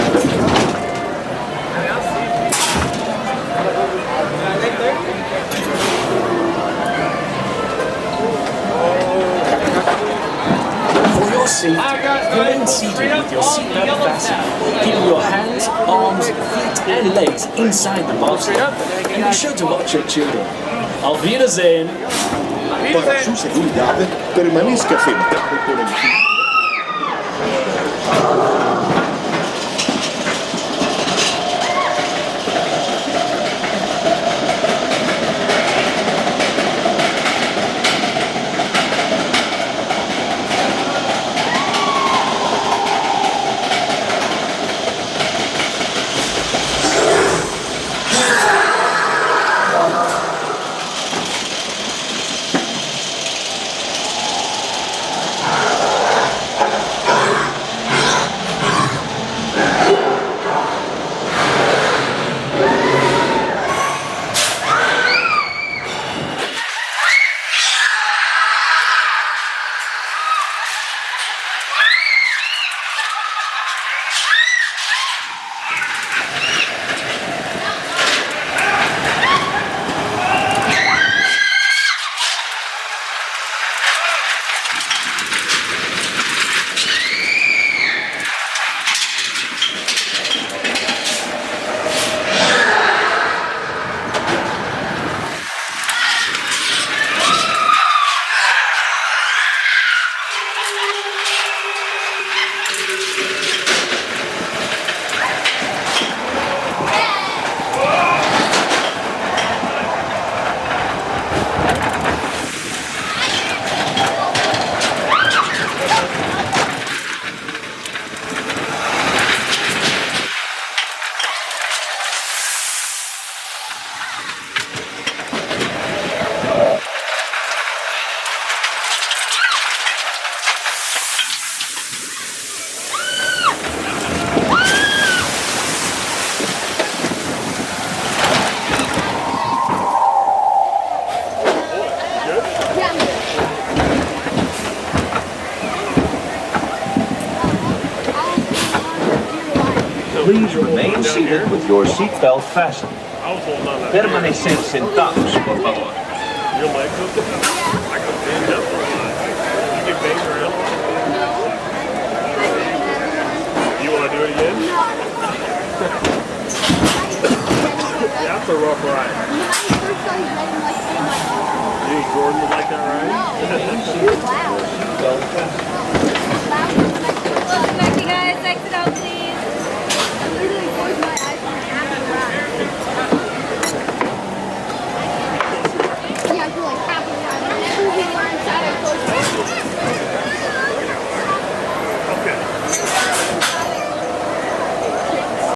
For your safety, remain seated with your seatbelt fastened, keeping your hands, arms, feet and legs inside the bobsled. And be sure to watch your children. Auf Wiedersehen! Para su seguridad, permanezca sentado por el piso. Please remain seated with your seatbelt fastened. Permanecer sentados, por favor. Your legs up? I can stand up for a while. You can bang around. You want to do it again? That's a rough ride. You think Jordan would like that ride? Welcome back, you guys. Exit out.